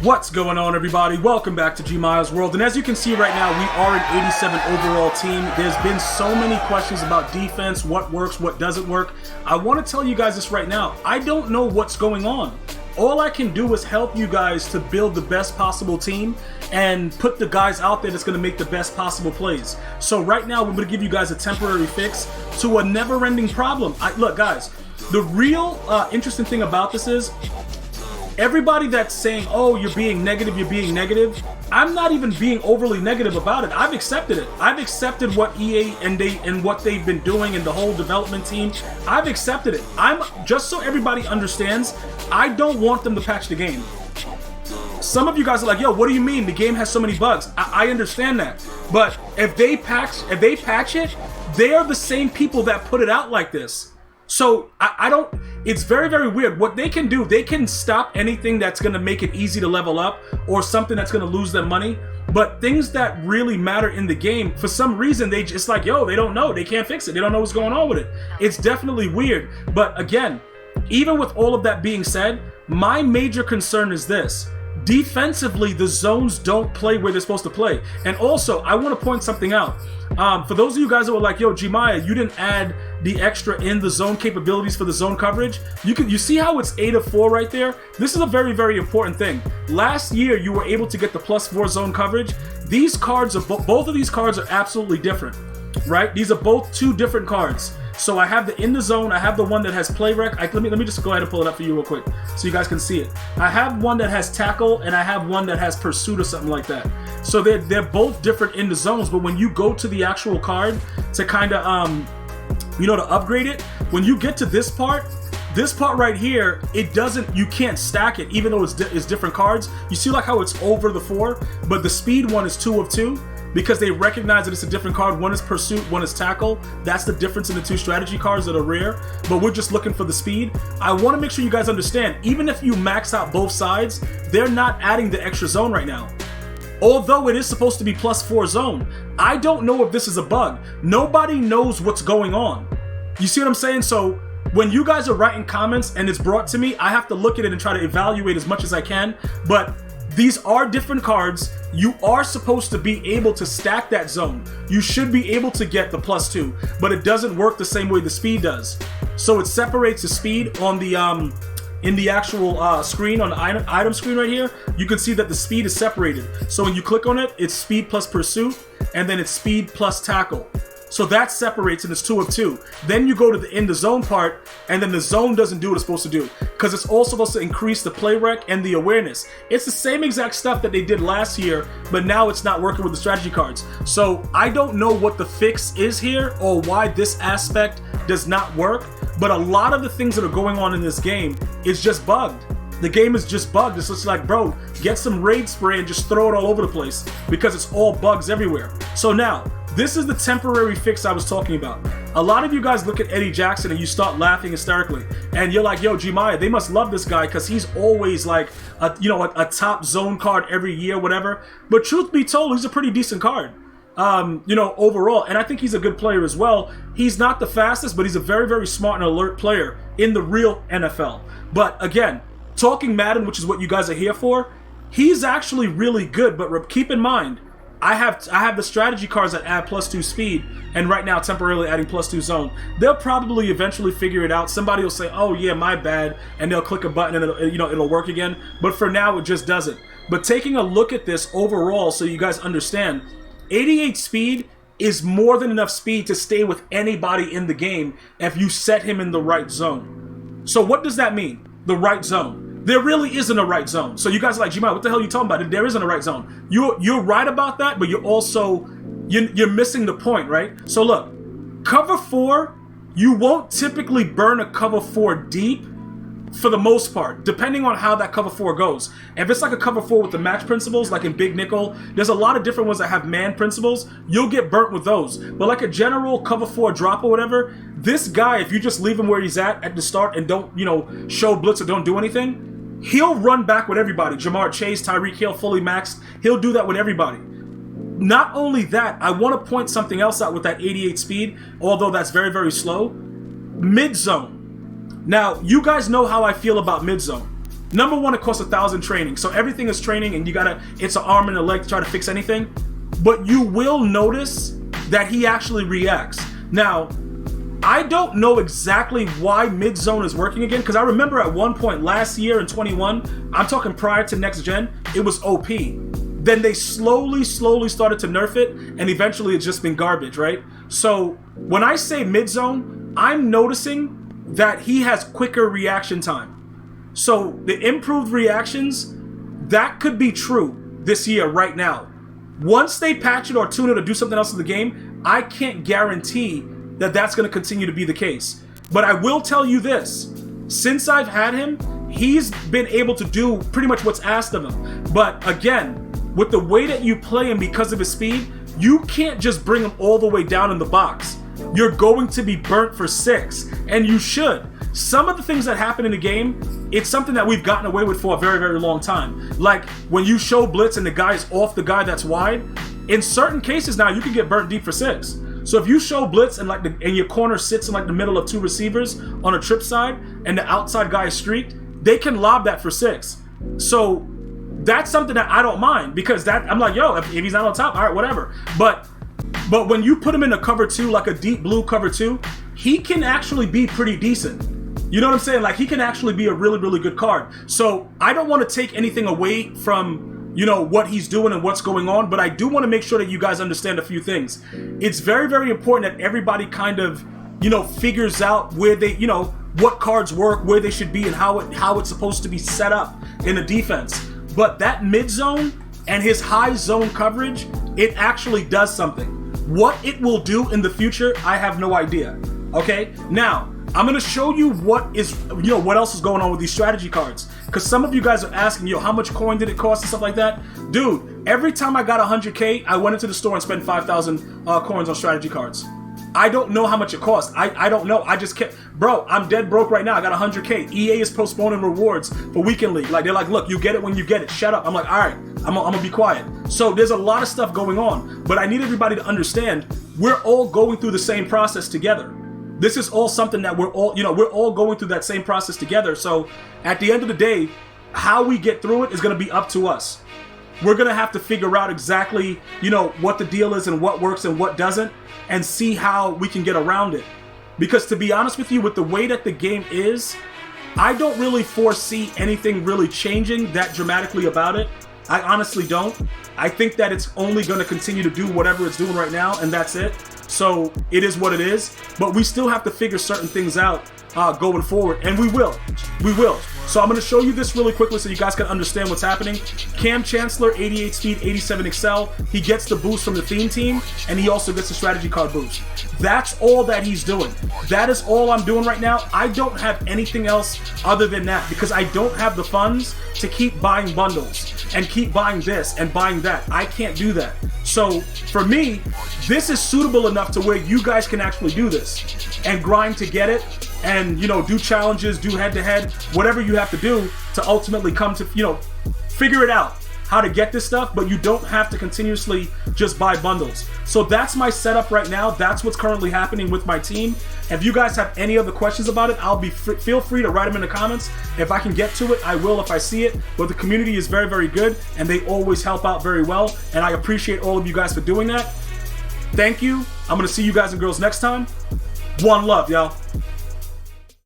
What's going on, everybody? Welcome back to GmiasWorld. And as you can see right now, we are an 87 overall team. There's been so many questions about defense, what works, what doesn't work. I want to tell you guys this right now. I don't know what's going on. All I can do is help you guys to build the best possible team and put the guys out there that's going to make the best possible plays. So right now, we're going to give you guys a temporary fix to a never-ending problem. Look, guys, the real interesting thing about this is everybody that's saying, oh, you're being negative, I'm not even being overly negative about it. I've accepted it. I've accepted what EA and what they've been doing and the whole development team. I've accepted it. Just so everybody understands, I don't want them to patch the game. Some of you guys are like, yo, what do you mean? The game has so many bugs. I understand that. But if they patch it, they are the same people that put it out like this. So I don't, it's very, very weird. What they can do, they can stop anything that's going to make it easy to level up or something that's going to lose them money. But things that really matter in the game, for some reason, it's like, yo, they don't know. They can't fix it. They don't know what's going on with it. It's definitely weird. But again, even with all of that being said, my major concern is this. Defensively, the zones don't play where they're supposed to play. And also, I want to point something out. For those of you guys that were like, yo, Gmia, you didn't add the extra in the zone capabilities for the zone coverage. You see how it's 8 of 4 right there? This is a very, very important thing. Last year, you were able to get the +4 zone coverage. These cards, both of these cards are absolutely different, right? These are both two different cards. So I have the in the zone, I have the one that has play rec. Let me just go ahead and pull it up for you real quick so you guys can see it. I have one that has tackle and I have one that has pursuit or something like that. So they're both different in the zones, but when you go to the actual card to kind of to upgrade it, when you get to this part right here, you can't stack it even though it's different cards. You see like how it's over the 4, but the speed one is 2 of 2. Because they recognize that it's a different card. One is pursuit, one is tackle. That's the difference in the two strategy cards that are rare. But we're just looking for the speed. I want to make sure you guys understand, even if you max out both sides, they're not adding the extra zone right now. Although it is supposed to be +4 zone, I don't know if this is a bug. Nobody knows what's going on. You see what I'm saying? So when you guys are writing comments and it's brought to me, I have to look at it and try to evaluate as much as I can. But these are different cards. You are supposed to be able to stack that zone. You should be able to get the +2, but it doesn't work the same way the speed does. So it separates the speed on the in the actual screen, on the item screen right here. You can see that the speed is separated. So when you click on it, it's speed plus pursuit, and then it's speed plus tackle. So that separates and it's 2 of 2. Then you go to the in the zone part, and then the zone doesn't do what it's supposed to do because it's all supposed to increase the play rec and the awareness. It's the same exact stuff that they did last year, but now it's not working with the strategy cards. So I don't know what the fix is here or why this aspect does not work, but a lot of the things that are going on in this game is just bugged. The game is just bugged. It's just like, bro, get some raid spray and just throw it all over the place because it's all bugs everywhere. So now, this is the temporary fix I was talking about. A lot of you guys look at Eddie Jackson and you start laughing hysterically. And you're like, yo, Gmia, they must love this guy because he's always like, a top zone card every year, whatever. But truth be told, he's a pretty decent card, overall. And I think he's a good player as well. He's not the fastest, but he's a very, very smart and alert player in the real NFL. But again, talking Madden, which is what you guys are here for, he's actually really good. But keep in mind, I have the strategy cards that add +2 speed, and right now temporarily adding +2 zone. They'll probably eventually figure it out. Somebody will say, "Oh yeah, my bad," and they'll click a button and it'll work again. But for now, it just doesn't. But taking a look at this overall, so you guys understand, 88 speed is more than enough speed to stay with anybody in the game if you set him in the right zone. So what does that mean? The right zone. There really isn't a right zone. So you guys are like, Gmia, what the hell are you talking about? There isn't a right zone. You're right about that, but you're also, you're missing the point, right? So look, cover 4, you won't typically burn a cover 4 deep for the most part, depending on how that cover 4 goes. If it's like a cover 4 with the match principles, like in Big Nickel, there's a lot of different ones that have man principles. You'll get burnt with those. But like a general cover 4 drop or whatever, this guy, if you just leave him where he's at the start and don't, show blitz or don't do anything, he'll run back with everybody. Jamar Chase, Tyreek Hill, fully maxed. He'll do that with everybody. Not only that, I want to point something else out with that 88 speed, although that's very, very slow. Mid-zone. Now, you guys know how I feel about mid-zone. Number one, it costs 1,000 training. So everything is training, and it's an arm and a leg to try to fix anything. But you will notice that he actually reacts. Now, I don't know exactly why mid-zone is working again, because I remember at one point last year in 21, I'm talking prior to next gen, it was OP. Then they slowly started to nerf it, and eventually it's just been garbage, right? So when I say mid-zone, I'm noticing that he has quicker reaction time. So the improved reactions, that could be true this year right now. Once they patch it or tune it or do something else in the game, I can't guarantee that that's going to continue to be the case. But I will tell you this, since I've had him, he's been able to do pretty much what's asked of him. But again, with the way that you play him because of his speed, you can't just bring him all the way down in the box. You're going to be burnt for 6, and you should. Some of the things that happen in the game, it's something that we've gotten away with for a very, very long time. Like when you show blitz and the guy is off the guy that's wide, in certain cases now you can get burnt deep for 6. So if you show blitz and and your corner sits in like the middle of 2 receivers on a trip side and the outside guy is streaked, they can lob that for 6. So that's something that I don't mind, because that I'm like, yo, if he's not on top, all right, whatever. But when you put him in a cover 2, like a deep blue cover 2, he can actually be pretty decent. You know what I'm saying? Like, he can actually be a really, really good card. So I don't want to take anything away from, you know, what he's doing and what's going on, but I do want to make sure that you guys understand a few things. It's very, very important that everybody kind of, you know, figures out where they, you know, what cards work, where they should be, and how it's supposed to be set up in the defense. But that mid zone and his high zone coverage, it actually does something. What it will do in the future, I have no idea. Okay? Now, I'm going to show you what else is going on with these strategy cards. Because some of you guys are asking, yo, how much coin did it cost and stuff like that? Dude, every time I got 100K, I went into the store and spent 5,000 coins on strategy cards. I don't know how much it cost. I don't know. I just kept, bro, I'm dead broke right now. I got 100K. EA is postponing rewards for Weekend League. Like, they're like, look, you get it when you get it. Shut up. I'm like, all right, I'm gonna be quiet. So there's a lot of stuff going on, but I need everybody to understand we're all going through the same process together. This is all something that we're all going through that same process together. So at the end of the day, how we get through it is going to be up to us. We're going to have to figure out exactly, you know, what the deal is and what works and what doesn't, and see how we can get around it. Because to be honest with you, with the way that the game is, I don't really foresee anything really changing that dramatically about it. I honestly don't. I think that it's only going to continue to do whatever it's doing right now, and that's it. So it is what it is, but we still have to figure certain things out going forward, and we will. So I'm going to show you this really quickly so you guys can understand what's happening. Cam Chancellor, 88 speed, 87 excel. He gets the boost from the theme team, and he also gets the strategy card boost. That's all that he's doing. That is all I'm doing right now. I don't have anything else other than that, because I don't have the funds to keep buying bundles and keep buying this and buying that. I can't do that. So for me, this is suitable enough to where you guys can actually do this and grind to get it, and, you know, do challenges, do head-to-head, whatever you have to do to ultimately come to, you know, figure it out how to get this stuff, but you don't have to continuously just buy bundles. So that's my setup right now. That's what's currently happening with my team. If you guys have any other questions about it, feel free to write them in the comments. If I can get to it, I will if I see it. But the community is very, very good, and they always help out very well, and I appreciate all of you guys for doing that. Thank you. I'm going to see you guys and girls next time. One love, y'all.